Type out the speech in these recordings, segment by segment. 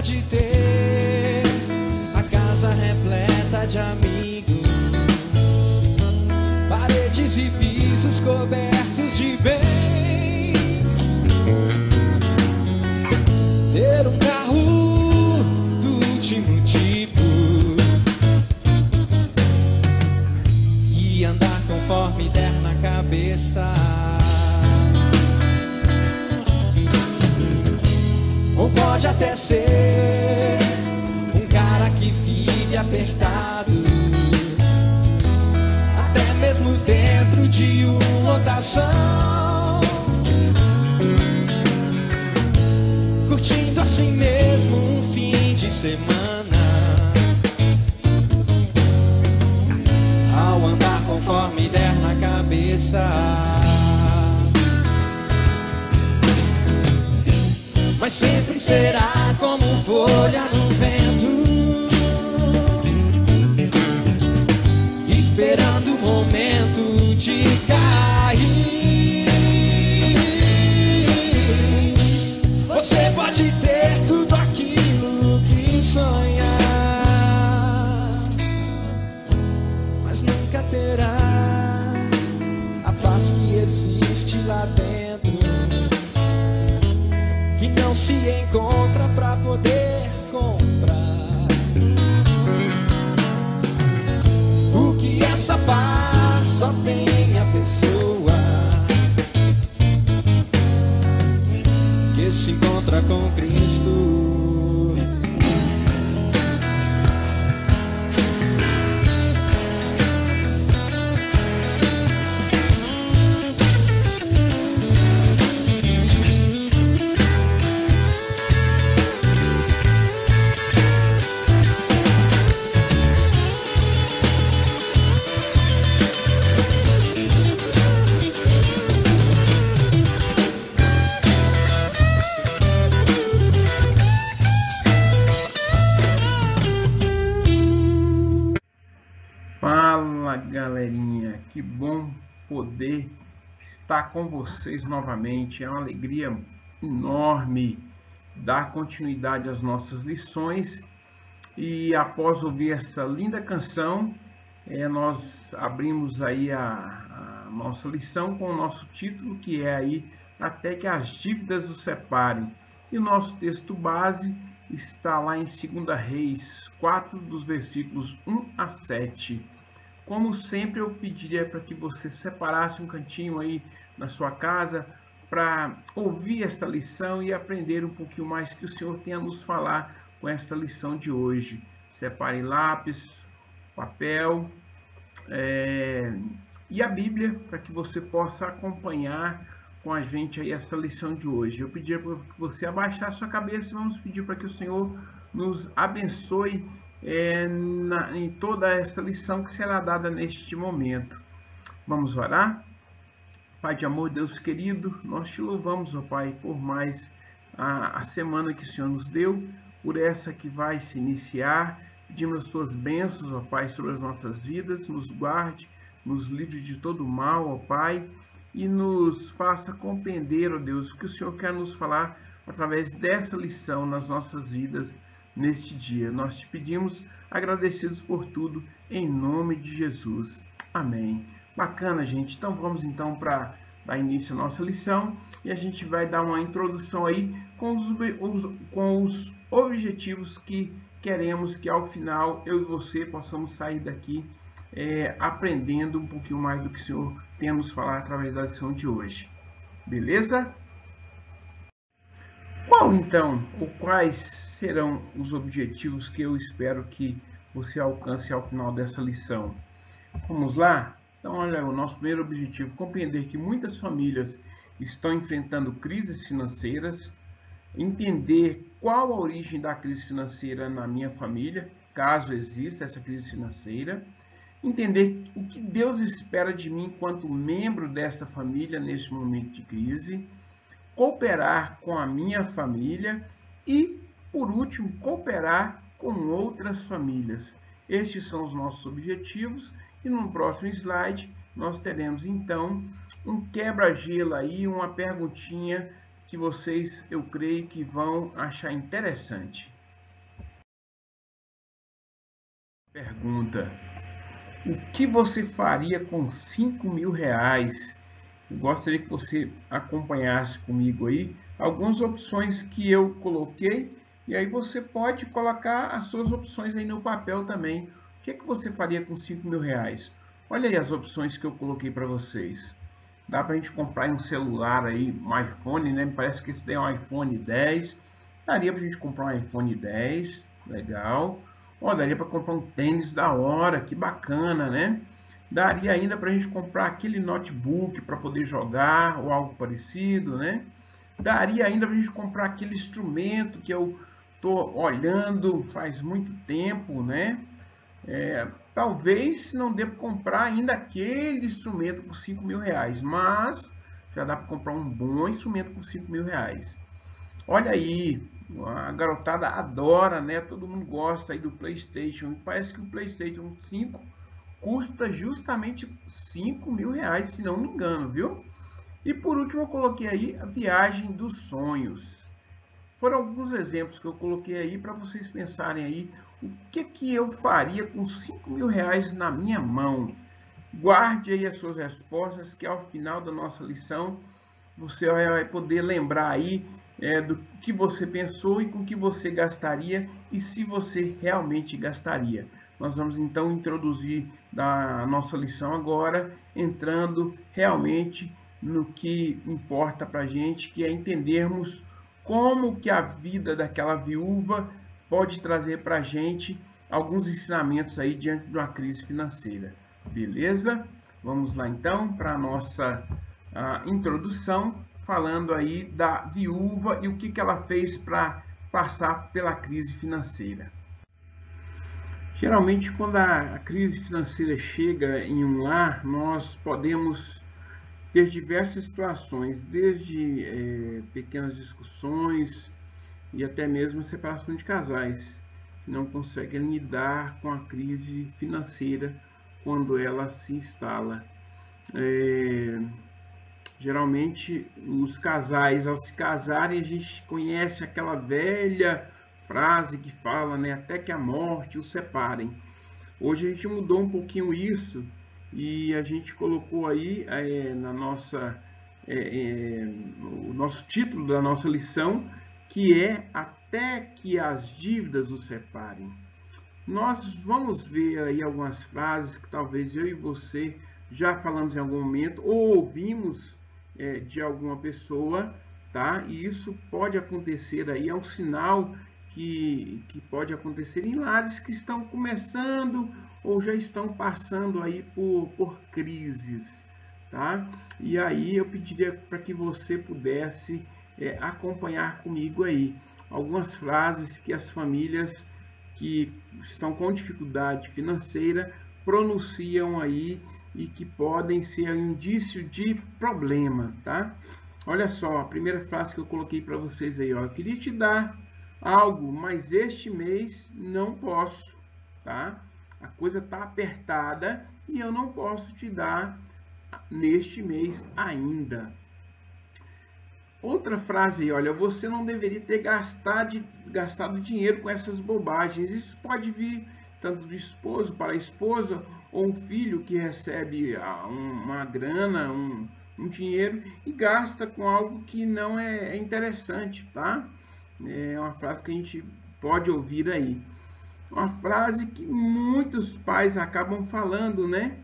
pode ter a casa repleta de amigos, paredes e pisos cobertos de bens, ter um carro do último tipo e andar conforme der na cabeça. Ou pode até ser um cara que vive apertado, até mesmo dentro de uma lotação, curtindo assim mesmo um fim de semana, ao andar conforme der na cabeça. Mas sempre será como folha no vento, esperando o momento de cair. Você pode ter tudo aquilo que sonha, mas nunca terá a paz que existe lá dentro, que não se encontra pra poder comprar. O que essa paz só tem a pessoa que se encontra com Cristo. Fala galerinha, que bom poder estar com vocês novamente. É uma alegria enorme dar continuidade às nossas lições. E após ouvir essa linda canção, nós abrimos aí a nossa lição com o nosso título, que é aí Até que as dívidas os separem. E o nosso texto base está lá em 2 Reis 4, dos versículos 1 a 7. Como sempre, eu pediria para que você separasse um cantinho aí na sua casa para ouvir esta lição e aprender um pouquinho mais que o Senhor tem a nos falar com esta lição de hoje. Separe lápis, papel e a Bíblia para que você possa acompanhar com a gente aí essa lição de hoje. Eu pediria para que você abaixasse a sua cabeça e vamos pedir para que o Senhor nos abençoe em toda essa lição que será dada neste momento. Vamos orar? Pai de amor, Deus querido, nós te louvamos, ó Pai, por mais a semana que o Senhor nos deu, por essa que vai se iniciar. Pedimos as tuas bênçãos, ó Pai, sobre as nossas vidas, nos guarde, nos livre de todo mal, ó Pai, e nos faça compreender, ó Deus, o que o Senhor quer nos falar através dessa lição nas nossas vidas neste dia. Nós te pedimos, agradecidos por tudo, em nome de Jesus. Amém. Bacana, gente. Então vamos para dar início à nossa lição e a gente vai dar uma introdução aí com os objetivos que queremos que ao final eu e você possamos sair daqui aprendendo um pouquinho mais do que o Senhor tem a nos falar através da lição de hoje. Beleza? Qual então, ou quais serão os objetivos que eu espero que você alcance ao final dessa lição? Vamos lá? Então, olha, o nosso primeiro objetivo, compreender que muitas famílias estão enfrentando crises financeiras, entender qual a origem da crise financeira na minha família, caso exista essa crise financeira, entender o que Deus espera de mim enquanto membro desta família neste momento de crise, cooperar com a minha família e, por último, cooperar com outras famílias. Estes são os nossos objetivos e no próximo slide nós teremos então um quebra-gelo aí, uma perguntinha que vocês, eu creio que vão achar interessante. Pergunta: o que você faria com 5 mil reais? Eu gostaria que você acompanhasse comigo aí algumas opções que eu coloquei e aí você pode colocar as suas opções aí no papel também. O que é que você faria com 5 mil reais? Olha aí as opções que eu coloquei para vocês. Dá para a gente comprar um celular aí, um iPhone, né? Me parece que esse daí é um iPhone 10. Daria para a gente comprar um iPhone 10, legal. Ó, daria para comprar um tênis da hora, que bacana, né? Daria ainda para a gente comprar aquele notebook para poder jogar ou algo parecido, né? Daria ainda para a gente comprar aquele instrumento que eu tô olhando faz muito tempo, né? Talvez não dê para comprar ainda aquele instrumento por 5 mil reais, mas já dá para comprar um bom instrumento por 5 mil reais. Olha aí, a garotada adora, né? Todo mundo gosta aí do PlayStation. Parece que o PlayStation 5 custa justamente 5 mil reais, se não me engano, viu? E por último eu coloquei aí a viagem dos sonhos. Foram alguns exemplos que eu coloquei aí para vocês pensarem aí o que eu faria com 5 mil reais na minha mão. Guarde aí as suas respostas, que ao final da nossa lição você vai poder lembrar aí do que você pensou e com que você gastaria e se você realmente gastaria. Nós vamos então introduzir a nossa lição agora, entrando realmente no que importa para a gente, que é entendermos como que a vida daquela viúva pode trazer para a gente alguns ensinamentos aí diante de uma crise financeira. Beleza? Vamos lá então para a nossa introdução, falando aí da viúva e o que ela fez para passar pela crise financeira. Geralmente, quando a crise financeira chega em um lar, nós podemos ter diversas situações, desde pequenas discussões e até mesmo separação de casais, que não conseguem lidar com a crise financeira quando ela se instala. Geralmente, os casais, ao se casarem, a gente conhece aquela velha frase que fala, né, até que a morte os separem. Hoje a gente mudou um pouquinho isso e a gente colocou aí o nosso título da nossa lição, que é até que as dívidas os separem. Nós vamos ver aí algumas frases que talvez eu e você já falamos em algum momento ou ouvimos de alguma pessoa, tá? E isso pode acontecer aí, é um sinal que pode acontecer em lares que estão começando ou já estão passando aí por crises, tá? E aí eu pediria para que você pudesse acompanhar comigo aí algumas frases que as famílias que estão com dificuldade financeira pronunciam aí e que podem ser um indício de problema, tá? Olha só, a primeira frase que eu coloquei para vocês aí, ó. Eu queria te dar algo, mas este mês não posso, tá? A coisa tá apertada e eu não posso te dar neste mês ainda. Outra frase aí, olha, você não deveria ter gastado dinheiro com essas bobagens. Isso pode vir tanto do esposo para a esposa ou um filho que recebe uma grana, um dinheiro e gasta com algo que não é interessante, tá? É uma frase que a gente pode ouvir aí. Uma frase que muitos pais acabam falando, né?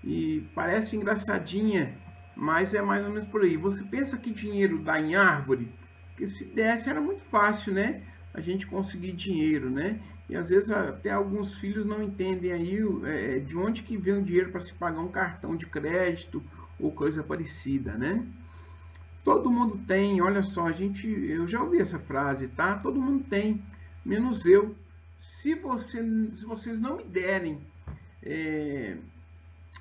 E parece engraçadinha, mas é mais ou menos por aí. Você pensa que dinheiro dá em árvore? Porque se desse era muito fácil, né? A gente conseguir dinheiro, né? E às vezes até alguns filhos não entendem aí de onde que vem o dinheiro para se pagar um cartão de crédito ou coisa parecida, né? Todo mundo tem, olha só, eu já ouvi essa frase, tá? Todo mundo tem, menos eu. Se vocês não me derem,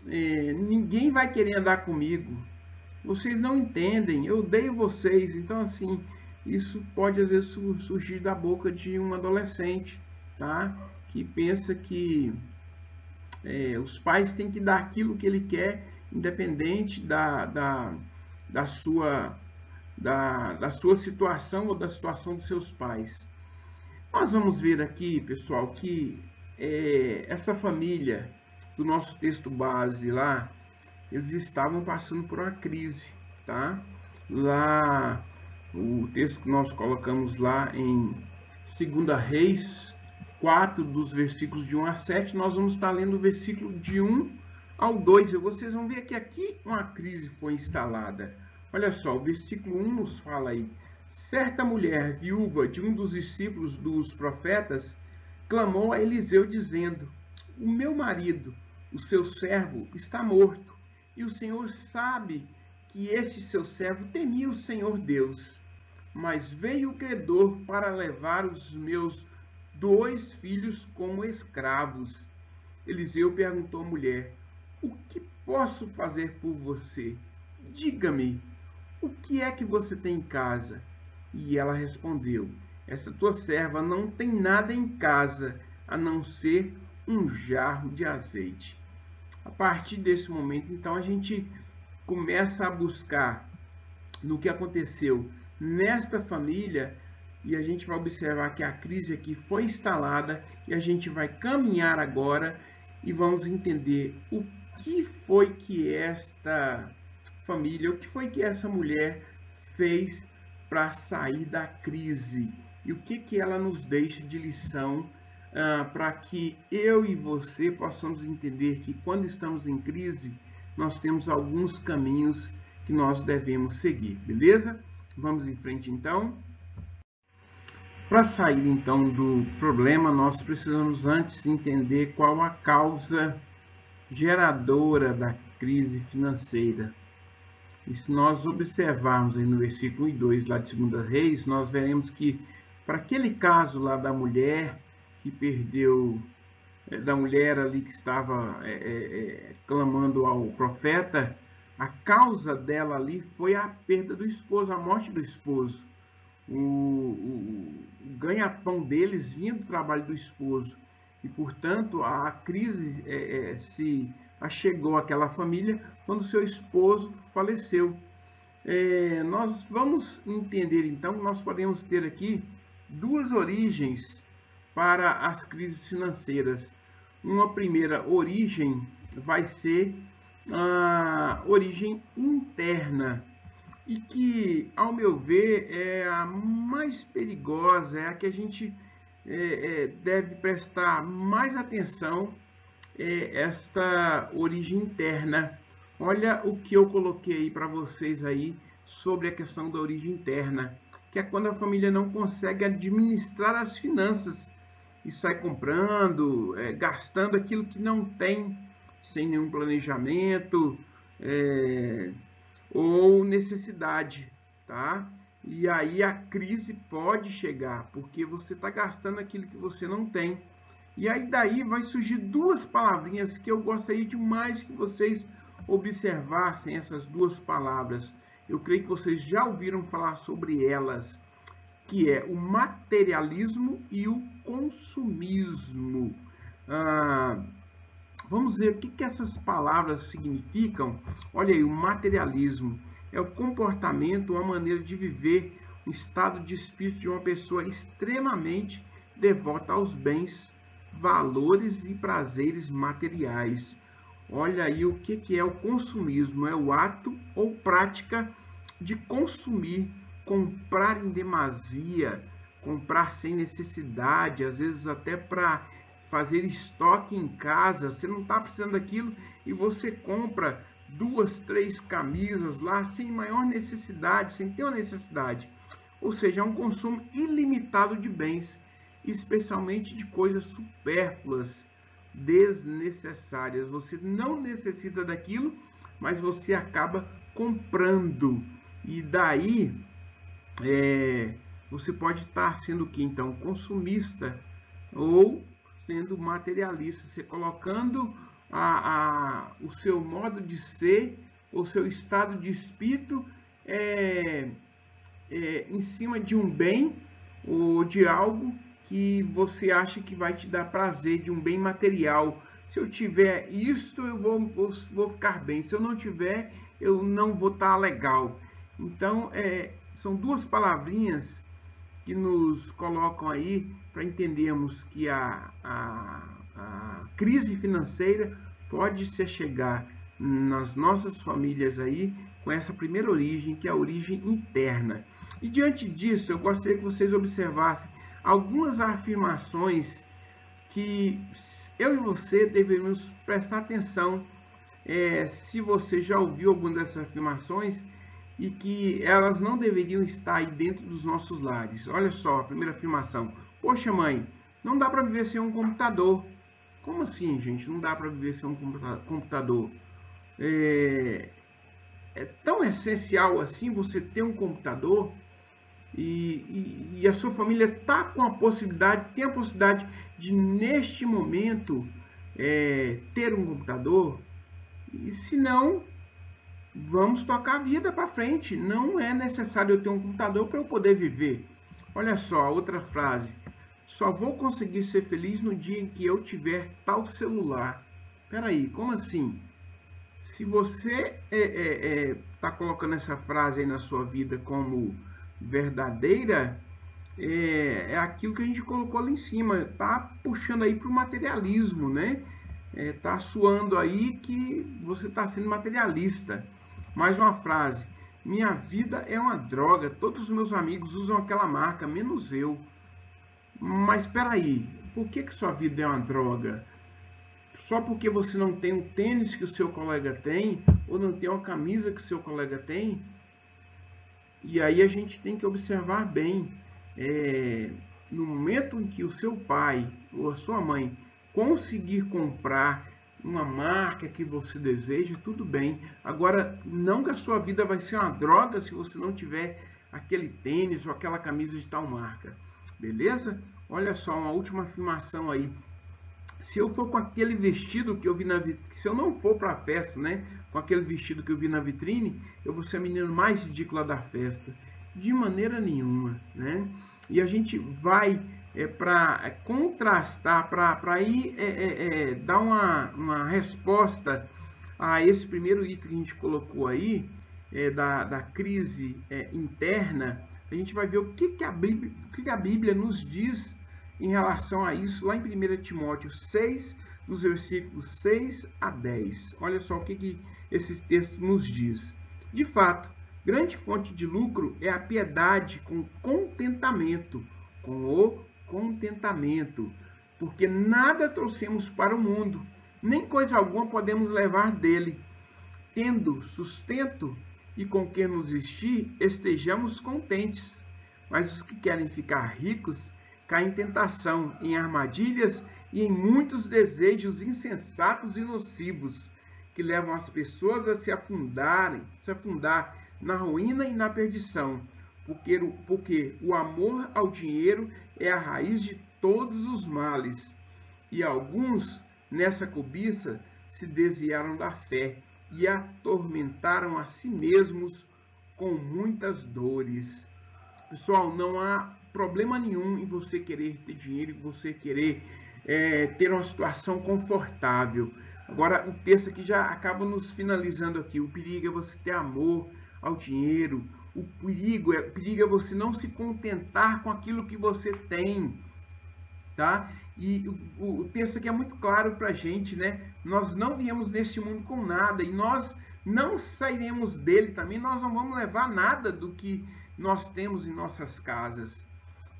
ninguém vai querer andar comigo. Vocês não entendem, eu odeio vocês. Então, assim, isso pode às vezes surgir da boca de um adolescente, tá? Que pensa que os pais têm que dar aquilo que ele quer, independente da sua situação ou da situação dos seus pais. Nós vamos ver aqui, pessoal, que essa família do nosso texto base lá, eles estavam passando por uma crise, tá? Lá, o texto que nós colocamos lá em 2 Reis 4, dos versículos de 1 a 7, nós vamos estar lendo o versículo de 1 ao 2. Vocês vão ver que aqui uma crise foi instalada. Olha só, o versículo 1 nos fala aí: certa mulher viúva de um dos discípulos dos profetas clamou a Eliseu dizendo: o meu marido, o seu servo, está morto, e o Senhor sabe que este seu servo temia o Senhor Deus. Mas veio o credor para levar os meus 2 filhos como escravos. Eliseu perguntou à mulher: o que posso fazer por você? Diga-me, o que é que você tem em casa? E ela respondeu: essa tua serva não tem nada em casa, a não ser um jarro de azeite. A partir desse momento, então, a gente começa a buscar no que aconteceu nesta família, e a gente vai observar que a crise aqui foi instalada, e a gente vai caminhar agora e vamos entender o que foi que esta família, o que foi que essa mulher fez para sair da crise, e o que ela nos deixa de lição para que eu e você possamos entender que quando estamos em crise, nós temos alguns caminhos que nós devemos seguir, beleza? Vamos em frente então. Para sair então do problema, nós precisamos antes entender qual a causa geradora da crise financeira. E se nós observarmos aí no versículo 1 e 2 lá de 2 Reis, nós veremos que para aquele caso lá da mulher que perdeu, da mulher ali que estava clamando ao profeta, a causa dela ali foi a perda do esposo, a morte do esposo. O ganha-pão deles vinha do trabalho do esposo. E, portanto, a crise se achegou àquela família quando seu esposo faleceu. Nós vamos entender, então, que nós podemos ter aqui 2 origens para as crises financeiras. Uma primeira origem vai ser a origem interna, e que, ao meu ver, é a mais perigosa, é a que a gente deve prestar mais atenção, esta origem interna. Olha o que eu coloquei aí para vocês aí sobre a questão da origem interna, que é quando a família não consegue administrar as finanças e sai comprando, gastando aquilo que não tem, sem nenhum planejamento ou necessidade, tá? E aí a crise pode chegar, porque você está gastando aquilo que você não tem. E aí daí vai surgir 2 palavrinhas que eu gostaria demais que vocês observassem, essas 2 palavras. Eu creio que vocês já ouviram falar sobre elas, que é o materialismo e o consumismo. Vamos ver o que essas palavras significam. Olha aí, o materialismo é o comportamento, uma maneira de viver, um estado de espírito de uma pessoa extremamente devota aos bens, valores e prazeres materiais. Olha aí o que é o consumismo. É o ato ou prática de consumir, comprar em demasia, comprar sem necessidade, às vezes até para fazer estoque em casa. Você não está precisando daquilo e você compra 2, 3 camisas lá sem maior necessidade, sem ter uma necessidade. Ou seja, é um consumo ilimitado de bens, especialmente de coisas supérfluas, desnecessárias. Você não necessita daquilo, mas você acaba comprando. E daí você pode estar sendo o que então? Consumista ou sendo materialista, você colocando o seu modo de ser, o seu estado de espírito em cima de um bem ou de algo que você acha que vai te dar prazer, de um bem material. Se eu tiver isto, eu vou ficar bem. Se eu não tiver, eu não vou estar legal. Então, são 2 palavrinhas que nos colocam aí para entendermos que a a crise financeira pode se chegar nas nossas famílias aí com essa primeira origem, que é a origem interna. E diante disso, eu gostaria que vocês observassem algumas afirmações que eu e você deveríamos prestar atenção, se você já ouviu alguma dessas afirmações, e que elas não deveriam estar aí dentro dos nossos lares. Olha só, a primeira afirmação: poxa mãe, não dá para viver sem um computador. Como assim, gente? Não dá para viver sem um computador? É tão essencial assim você ter um computador, e a sua família tem a possibilidade de, neste momento, ter um computador. E se não, vamos tocar a vida para frente. Não é necessário eu ter um computador para eu poder viver. Olha só, outra frase: só vou conseguir ser feliz no dia em que eu tiver tal celular. Peraí, como assim? Se você está colocando essa frase aí na sua vida como verdadeira, é aquilo que a gente colocou ali em cima. Tá puxando aí para o materialismo, né? Tá suando aí que você está sendo materialista. Mais uma frase: minha vida é uma droga, todos os meus amigos usam aquela marca, menos eu. Mas espera aí, por que sua vida é uma droga? Só porque você não tem um tênis que o seu colega tem, ou não tem uma camisa que o seu colega tem? E aí a gente tem que observar bem, no momento em que o seu pai ou a sua mãe conseguir comprar uma marca que você deseja, tudo bem. Agora, não que a sua vida vai ser uma droga se você não tiver aquele tênis ou aquela camisa de tal marca. Beleza? Olha só, uma última afirmação aí. Se eu for com aquele vestido que eu vi na vitrine, se eu não for para a festa, né, com aquele vestido que eu vi na vitrine, eu vou ser a menina mais ridícula da festa. De maneira nenhuma, né? E a gente vai para contrastar, para ir dar uma resposta a esse primeiro item que a gente colocou aí, da crise interna. A gente vai ver o que a Bíblia nos diz em relação a isso, lá em 1 Timóteo 6, dos versículos 6 a 10. Olha só o que esse texto nos diz. De fato, grande fonte de lucro é a piedade com contentamento, porque nada trouxemos para o mundo, nem coisa alguma podemos levar dele. Tendo sustento e com que nos vestir, estejamos contentes. Mas os que querem ficar ricos caem em tentação, em armadilhas e em muitos desejos insensatos e nocivos, que levam as pessoas a se afundar na ruína e na perdição, porque o amor ao dinheiro é a raiz de todos os males. E alguns, nessa cobiça, se desviaram da fé e atormentaram a si mesmos com muitas dores. Pessoal, não há problema nenhum em você querer ter dinheiro, em você querer ter uma situação confortável. Agora, o texto aqui já acaba nos finalizando aqui. O perigo é você ter amor ao dinheiro. O perigo é você não se contentar com aquilo que você tem, tá? E o texto aqui é muito claro para a gente, né? Nós não viemos nesse mundo com nada e nós não sairemos dele também. Nós não vamos levar nada do que nós temos em nossas casas.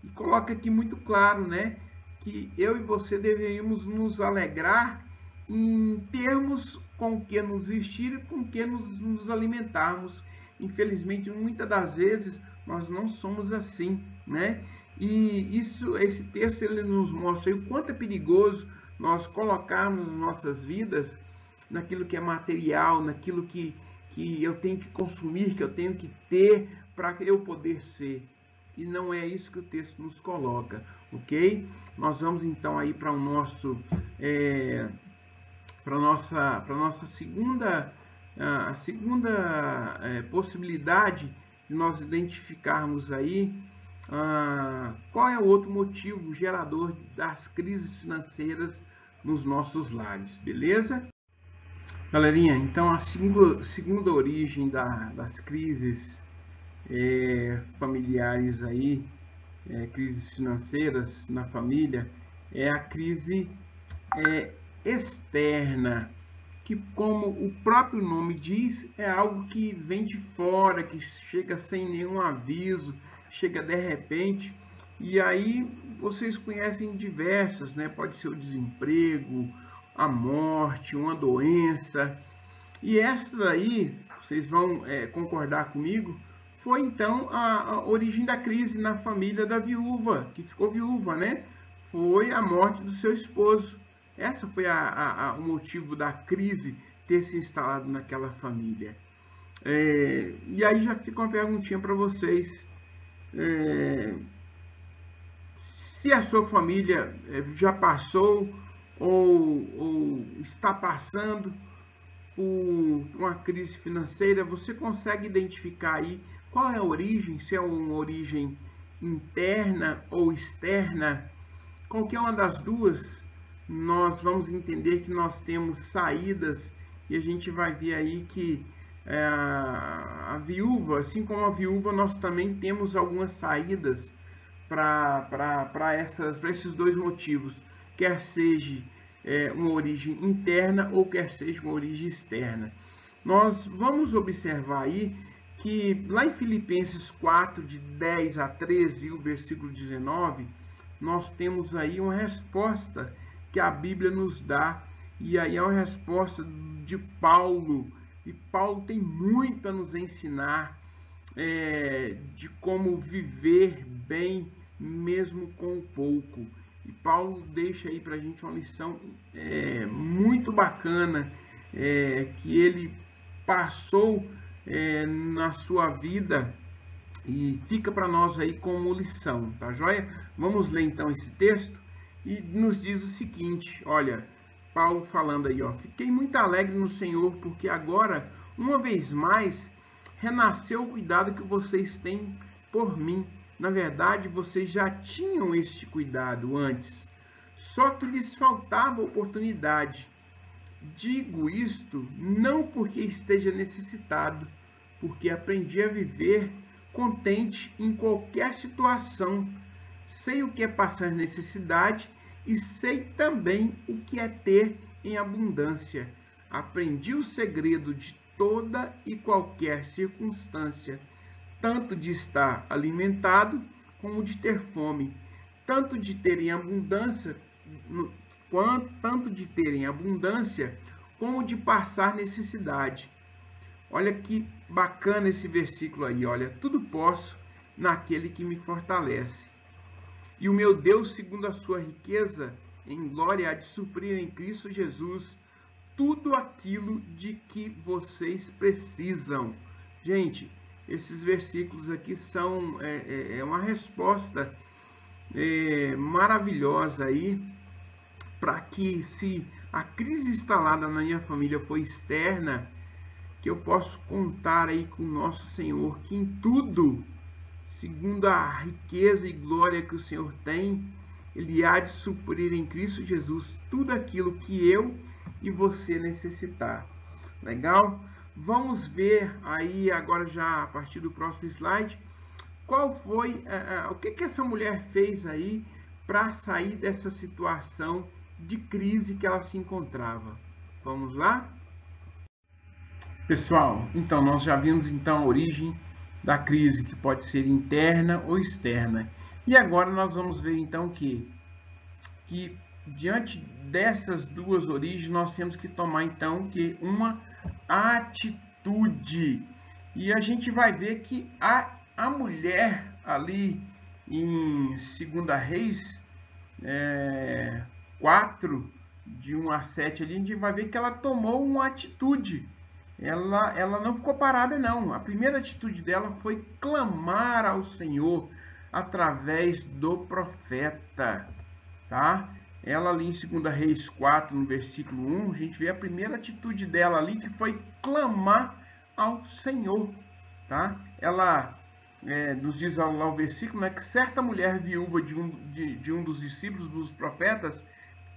E coloca aqui muito claro, né, que eu e você deveríamos nos alegrar em termos com que nos vestir e com que nos alimentarmos. Infelizmente, muitas das vezes, nós não somos assim, né? E esse texto ele nos mostra o quanto é perigoso nós colocarmos as nossas vidas naquilo que é material, naquilo que eu tenho que consumir, que eu tenho que ter para eu poder ser. E não é isso que o texto nos coloca, ok? Nós vamos então aí para o nosso, para nossa segunda possibilidade de nós identificarmos aí qual é o outro motivo gerador das crises financeiras nos nossos lares, beleza? Galerinha, então a segunda origem das crises familiares aí, crises financeiras na família, é a crise externa, que, como o próprio nome diz, é algo que vem de fora, que chega sem nenhum aviso, chega de repente. E aí vocês conhecem diversas, né? Pode ser o desemprego, a morte, uma doença. E esta daí, vocês vão concordar comigo, foi então a origem da crise na família da viúva, que ficou viúva, né? Foi a morte do seu esposo. Essa foi o motivo da crise ter se instalado naquela família. E aí já fica uma perguntinha para vocês. Se a sua família já passou ou está passando por uma crise financeira, você consegue identificar aí qual é a origem, se é uma origem interna ou externa? Qualquer uma das duas, nós vamos entender que nós temos saídas, e a gente vai ver aí que a viúva, assim como a viúva, nós também temos algumas saídas para esses dois motivos, quer seja uma origem interna ou quer seja uma origem externa. Nós vamos observar aí que lá em Filipenses 4, de 10 a 13, o versículo 19, nós temos aí uma resposta que a Bíblia nos dá, e aí é uma resposta de Paulo, e Paulo tem muito a nos ensinar de como viver bem mesmo com pouco. E Paulo deixa aí para a gente uma lição muito bacana que ele passou na sua vida e fica para nós aí como lição, tá joia? Vamos ler então esse texto e nos diz o seguinte, olha, Paulo falando aí, ó: fiquei muito alegre no Senhor, porque agora, uma vez mais, renasceu o cuidado que vocês têm por mim. Na verdade, vocês já tinham este cuidado antes, só que lhes faltava oportunidade. Digo isto não porque esteja necessitado, porque aprendi a viver contente em qualquer situação. Sei o que é passar necessidade e sei também o que é ter em abundância. Aprendi o segredo de toda e qualquer circunstância, tanto de estar alimentado como de ter fome, tanto de ter em abundância, como de passar necessidade. Olha que bacana esse versículo aí, olha: tudo posso naquele que me fortalece. E o meu Deus, segundo a sua riqueza em glória, há de suprir em Cristo Jesus tudo aquilo de que vocês precisam. Gente, esses versículos aqui são uma resposta maravilhosa aí para que, se a crise instalada na minha família foi externa, que eu posso contar aí com o nosso Senhor, que em tudo, segundo a riqueza e glória que o Senhor tem, Ele há de suprir em Cristo Jesus tudo aquilo que eu e você necessitar. Legal? Vamos ver aí agora, já a partir do próximo slide, qual foi, o que essa mulher fez aí para sair dessa situação de crise que ela se encontrava. Vamos lá? Pessoal, então nós já vimos então a origem da crise, que pode ser interna ou externa. E agora nós vamos ver então que diante dessas duas origens nós temos que tomar então uma atitude. E a gente vai ver que a mulher ali em 2 Reis 4, de 1 a 7, ali, a gente vai ver que ela tomou uma atitude. Ela não ficou parada, não. A primeira atitude dela foi clamar ao Senhor através do profeta, tá? Ela ali em 2 Reis 4, no versículo 1, a gente vê a primeira atitude dela ali, que foi clamar ao Senhor, tá? Ela nos diz lá o versículo, né, que certa mulher viúva de um dos discípulos dos profetas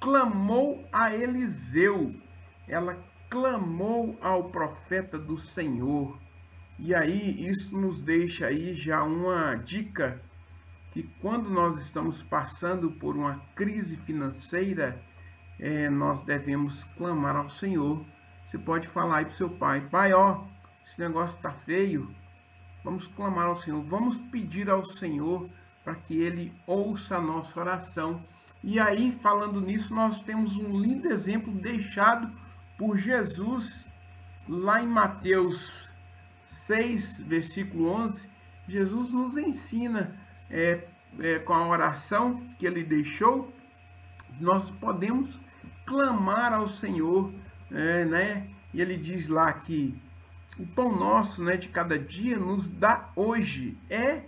clamou a Eliseu. Ela clamou ao profeta do Senhor. E aí isso nos deixa aí já uma dica, que quando nós estamos passando por uma crise financeira, nós devemos clamar ao Senhor. Você pode falar aí para o seu pai: pai, ó, esse negócio está feio. Vamos clamar ao Senhor, vamos pedir ao Senhor para que Ele ouça a nossa oração. E aí, falando nisso, nós temos um lindo exemplo deixado por Jesus lá em Mateus 6, versículo 11. Jesus nos ensina com a oração que Ele deixou, nós podemos clamar ao Senhor, né? E Ele diz lá que o pão nosso, né, de cada dia nos dá hoje. É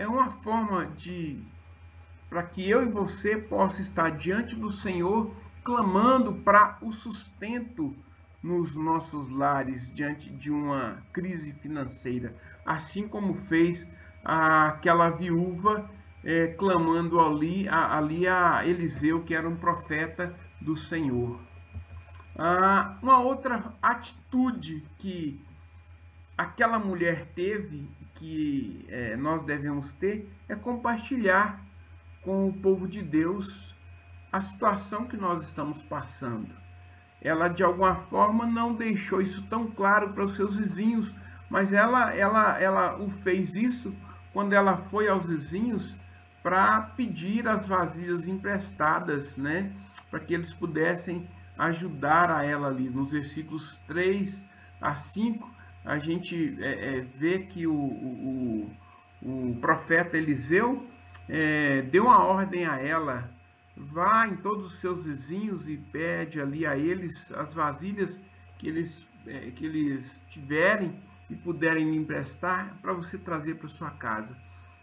uma forma para que eu e você possa estar diante do Senhor, clamando para o sustento nos nossos lares, diante de uma crise financeira. Assim como fez aquela viúva, clamando ali a Eliseu, que era um profeta do Senhor. Uma outra atitude que aquela mulher teve, que nós devemos ter, é compartilhar com o povo de Deus a situação que nós estamos passando. Ela, de alguma forma, não deixou isso tão claro para os seus vizinhos, mas ela o fez isso quando ela foi aos vizinhos para pedir as vasilhas emprestadas, né, para que eles pudessem ajudar a ela ali. Nos versículos 3 a 5, a gente vê que o profeta Eliseu deu uma ordem a ela: vá em todos os seus vizinhos e pede ali a eles as vasilhas que eles tiverem e puderem me emprestar, para você trazer para sua casa.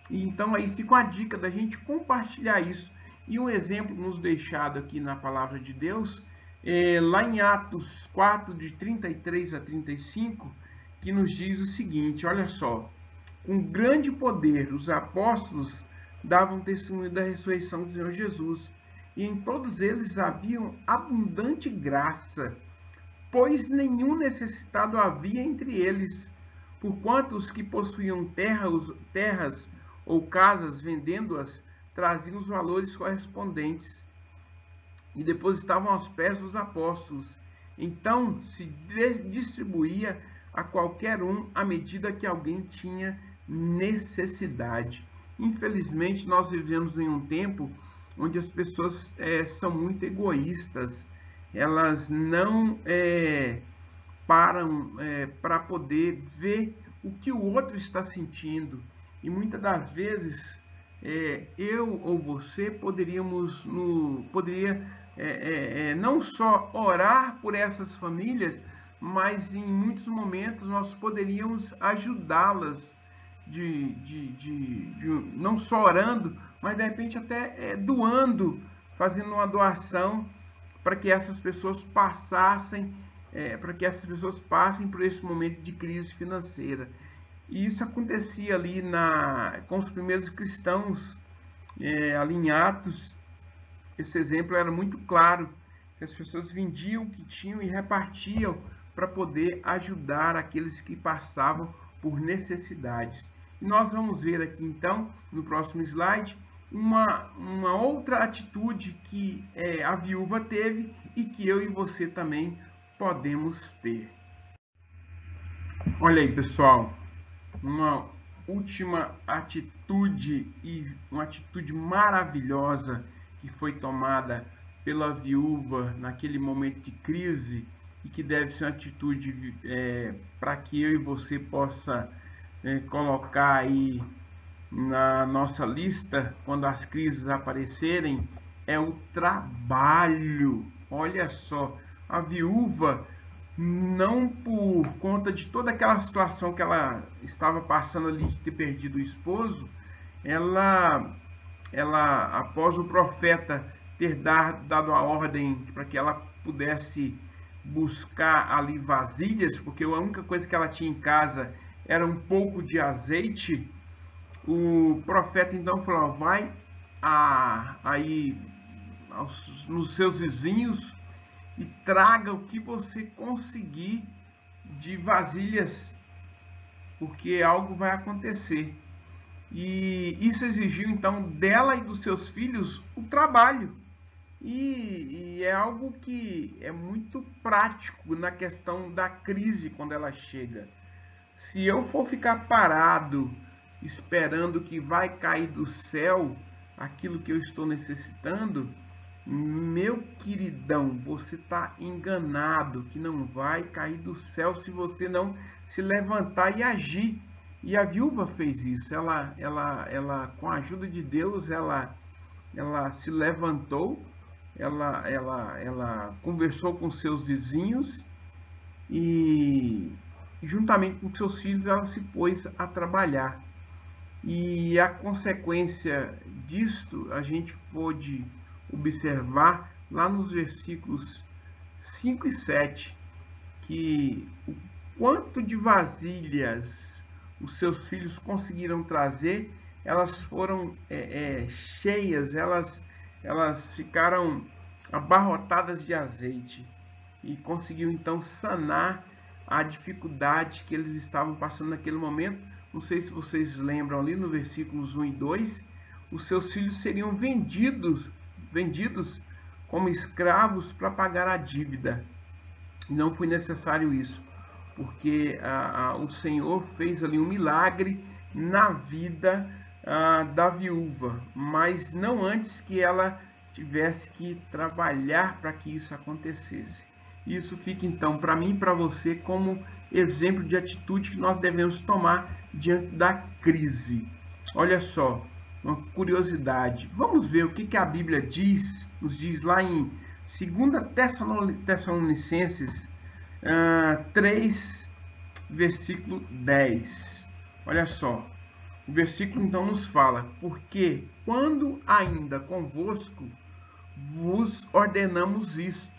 E então aí fica uma dica da gente compartilhar isso. E um exemplo nos deixado aqui na palavra de Deus, lá em Atos 4, de 33 a 35, que nos diz o seguinte: olha só, com grande poder os apóstolos davam testemunho da ressurreição do Senhor Jesus, e em todos eles haviam abundante graça, pois nenhum necessitado havia entre eles, porquanto os que possuíam terras ou casas, vendendo-as, traziam os valores correspondentes e depositavam aos pés dos apóstolos. Então se distribuía a qualquer um à medida que alguém tinha necessidade. Infelizmente, nós vivemos em um tempo onde as pessoas são muito egoístas. Elas não param para poder ver o que o outro está sentindo. E muitas das vezes eu ou você poderia não só orar por essas famílias, mas em muitos momentos nós poderíamos ajudá-las, não só orando, mas de repente até doando, fazendo uma doação para que essas pessoas passem por esse momento de crise financeira. E isso acontecia ali com os primeiros cristãos, ali em Atos. Esse exemplo era muito claro, que as pessoas vendiam o que tinham e repartiam para poder ajudar aqueles que passavam por necessidades. E nós vamos ver aqui então, no próximo slide, uma outra atitude que a viúva teve e que eu e você também podemos ter. Olha aí, pessoal, uma última atitude, e uma atitude maravilhosa que foi tomada pela viúva naquele momento de crise, e que deve ser uma atitude para que eu e você possa colocar aí na nossa lista quando as crises aparecerem, é o trabalho. Olha só, a viúva, não por conta de toda aquela situação que ela estava passando ali, de ter perdido o esposo, ela após o profeta ter dado a ordem para que ela pudesse buscar ali vasilhas, porque a única coisa que ela tinha em casa era um pouco de azeite, o profeta então falou: vai aí nos seus vizinhos e traga o que você conseguir de vasilhas, porque algo vai acontecer. E isso exigiu então dela e dos seus filhos o trabalho. e é algo que é muito prático na questão da crise quando ela chega. Se eu for ficar parado esperando que vai cair do céu aquilo que eu estou necessitando, meu queridão, você está enganado, que não vai cair do céu se você não se levantar e agir. E a viúva fez isso. Ela com a ajuda de Deus, ela se levantou, ela conversou com seus vizinhos e, juntamente com seus filhos, ela se pôs a trabalhar. E a consequência disto a gente pôde observar lá nos versículos 5 e 7, que o quanto de vasilhas os seus filhos conseguiram trazer, elas foram cheias, elas ficaram abarrotadas de azeite e conseguiu então sanar a dificuldade que eles estavam passando naquele momento. Não sei se vocês lembram ali no versículos 1 e 2, os seus filhos seriam vendidos como escravos para pagar a dívida. Não foi necessário isso, porque o Senhor fez ali um milagre na vida da viúva, mas não antes que ela tivesse que trabalhar para que isso acontecesse. Isso fica então para mim e para você como exemplo de atitude que nós devemos tomar diante da crise. Olha só, uma curiosidade. Vamos ver o que a Bíblia nos diz lá em 2 Tessalonicenses 3, versículo 10. Olha só, o versículo então nos fala: porque quando ainda convosco vos ordenamos isto,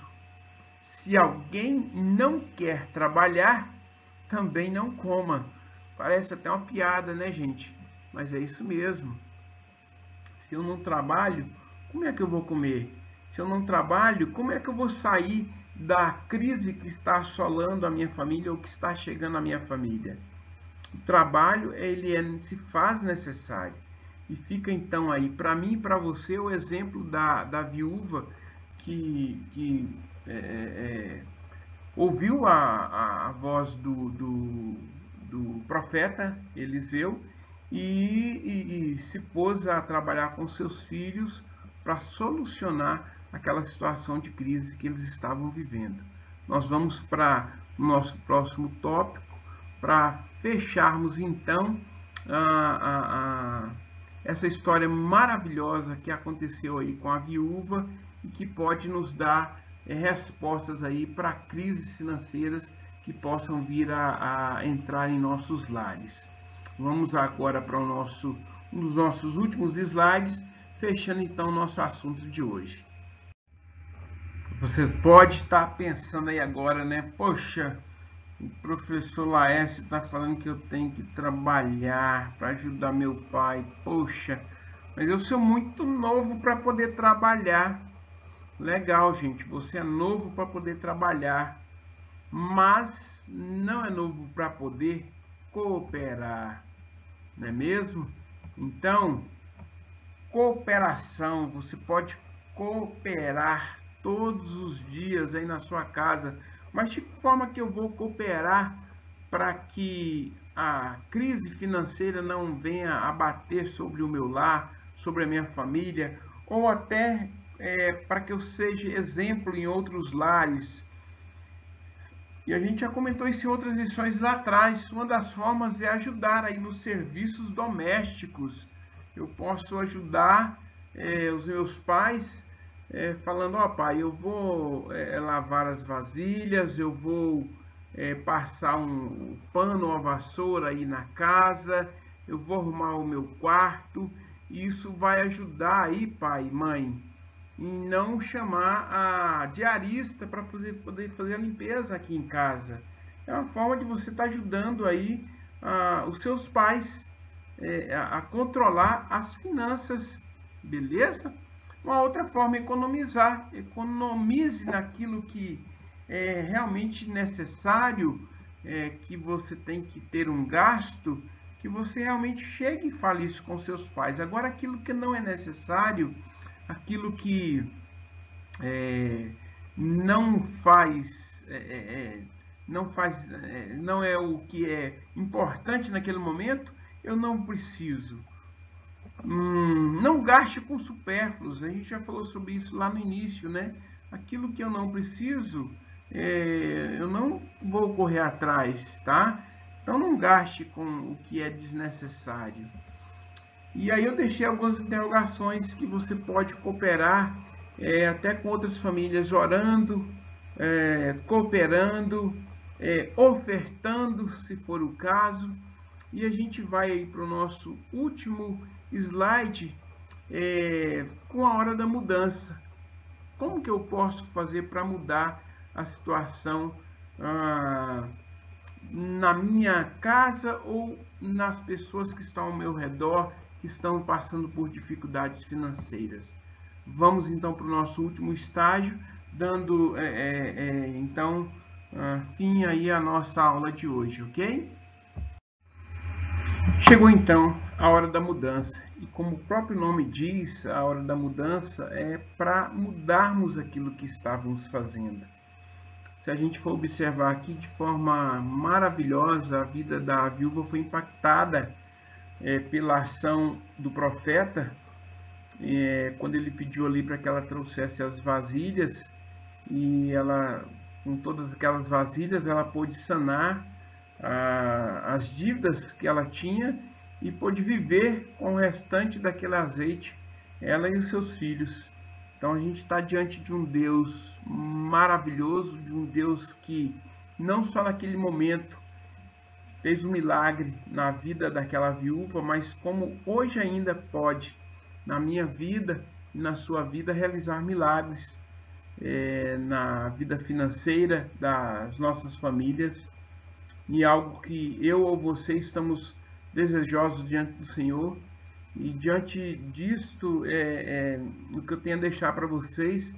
se alguém não quer trabalhar, também não coma. Parece até uma piada, né, gente? Mas é isso mesmo. Se eu não trabalho, como é que eu vou comer? Se eu não trabalho, como é que eu vou sair da crise que está assolando a minha família ou que está chegando à minha família? O trabalho, se faz necessário. E fica então aí, para mim e para você, o exemplo da viúva que ouviu a voz do profeta Eliseu e se pôs a trabalhar com seus filhos para solucionar aquela situação de crise que eles estavam vivendo. Nós vamos para o nosso próximo tópico, para fecharmos então essa história maravilhosa que aconteceu aí com a viúva e que pode nos dar respostas aí para crises financeiras que possam vir a entrar em nossos lares. Vamos agora para um dos nossos últimos slides, fechando então o nosso assunto de hoje. Você pode estar pensando aí agora, né? Poxa, o professor Laércio está falando que eu tenho que trabalhar para ajudar meu pai. Poxa, mas eu sou muito novo para poder trabalhar. Legal, gente, você é novo para poder trabalhar, mas não é novo para poder cooperar, não é mesmo? Então, cooperação, você pode cooperar todos os dias aí na sua casa, mas de que forma que eu vou cooperar para que a crise financeira não venha abater sobre o meu lar, sobre a minha família, ou até para que eu seja exemplo em outros lares? E a gente já comentou isso em outras lições lá atrás. Uma das formas é ajudar aí nos serviços domésticos. Eu posso ajudar os meus pais falando: ó, pai, eu vou lavar as vasilhas, eu vou passar um pano ou uma vassoura aí na casa, eu vou arrumar o meu quarto. E isso vai ajudar aí, pai e mãe, em não chamar a diarista para poder fazer a limpeza aqui em casa. É uma forma de você estar ajudando aí os seus pais a controlar as finanças, beleza? Uma outra forma é economizar. Economize naquilo que é realmente necessário, que você tem que ter um gasto, que você realmente chegue e fale isso com seus pais. Agora, aquilo que não é necessário, aquilo que não é o que é importante naquele momento, eu não preciso. Não gaste com supérfluos, a gente já falou sobre isso lá no início, né? Aquilo que eu não preciso, eu não vou correr atrás, tá? Então não gaste com o que é desnecessário. E aí eu deixei algumas interrogações que você pode cooperar até com outras famílias, orando, cooperando, ofertando, se for o caso. E a gente vai aí para o nosso último slide com a hora da mudança. Como que eu posso fazer para mudar a situação na minha casa ou nas pessoas que estão ao meu redor, que estão passando por dificuldades financeiras? Vamos então para o nosso último estágio, dando então fim aí à nossa aula de hoje, ok? Chegou então a hora da mudança, e como o próprio nome diz, a hora da mudança é para mudarmos aquilo que estávamos fazendo. Se a gente for observar aqui de forma maravilhosa, a vida da viúva foi impactada pela ação do profeta, quando ele pediu ali para que ela trouxesse as vasilhas, e ela, com todas aquelas vasilhas, ela pôde sanar as dívidas que ela tinha e pôde viver com o restante daquele azeite, ela e os seus filhos. Então a gente está diante de um Deus maravilhoso, de um Deus que não só naquele momento fez um milagre na vida daquela viúva, mas como hoje ainda pode, na minha vida e na sua vida, realizar milagres na vida financeira das nossas famílias, e algo que eu ou você estamos desejosos diante do Senhor. E diante disto, o que eu tenho a deixar para vocês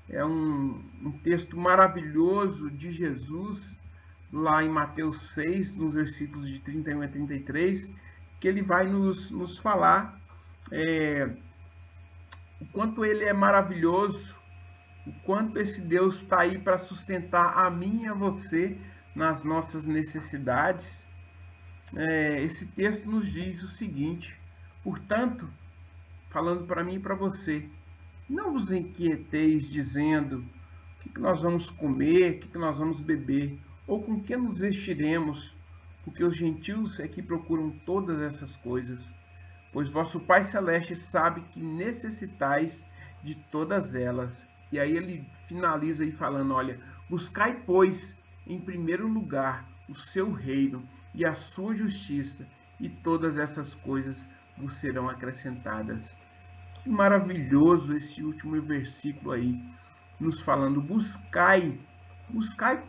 é um texto maravilhoso de Jesus, lá em Mateus 6, nos versículos de 31 a 33, que ele vai nos falar o quanto ele é maravilhoso, o quanto esse Deus está aí para sustentar a mim e a você nas nossas necessidades. Esse texto nos diz o seguinte: portanto, falando para mim e para você, não vos inquieteis dizendo o que nós vamos comer, o que nós vamos beber, ou com que nos vestiremos, porque os gentios é que procuram todas essas coisas, pois vosso Pai Celeste sabe que necessitais de todas elas. E aí ele finaliza aí falando, olha, buscai, pois, em primeiro lugar o seu reino e a sua justiça, e todas essas coisas vos serão acrescentadas. Que maravilhoso esse último versículo aí, nos falando, buscai,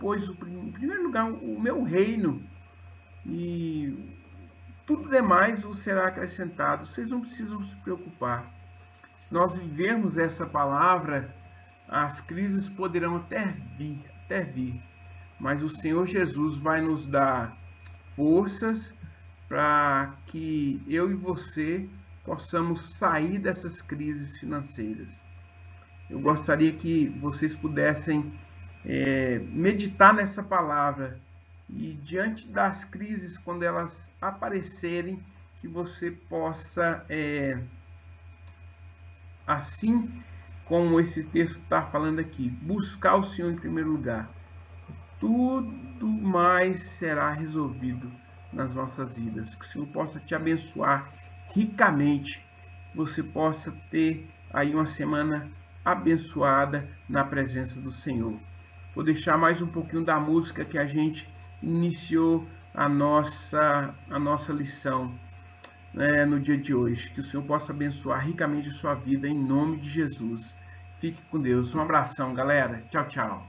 pois, em primeiro lugar o meu reino, e tudo demais vos será acrescentado. Vocês não precisam se preocupar. Se nós vivermos essa palavra, as crises poderão até vir, mas o Senhor Jesus vai nos dar forças para que eu e você possamos sair dessas crises financeiras. Eu gostaria que vocês pudessem meditar nessa palavra, e diante das crises, quando elas aparecerem, que você possa, assim como esse texto está falando aqui, buscar o Senhor em primeiro lugar. Tudo mais será resolvido nas nossas vidas. Que o Senhor possa te abençoar ricamente, que você possa ter aí uma semana abençoada na presença do Senhor. Vou deixar mais um pouquinho da música que a gente iniciou a nossa lição no dia de hoje. Que o Senhor possa abençoar ricamente a sua vida, em nome de Jesus. Fique com Deus. Um abração, galera. Tchau, tchau.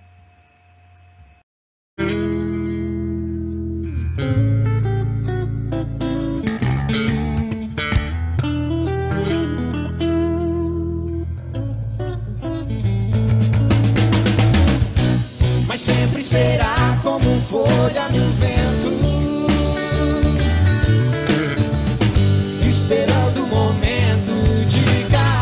Mas sempre será como folha no vento, esperando o momento de cair.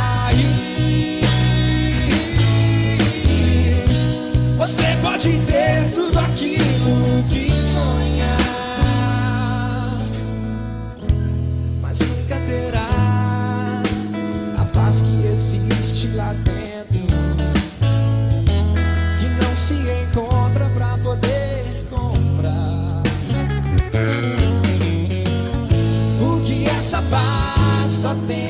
passa, passa tempo.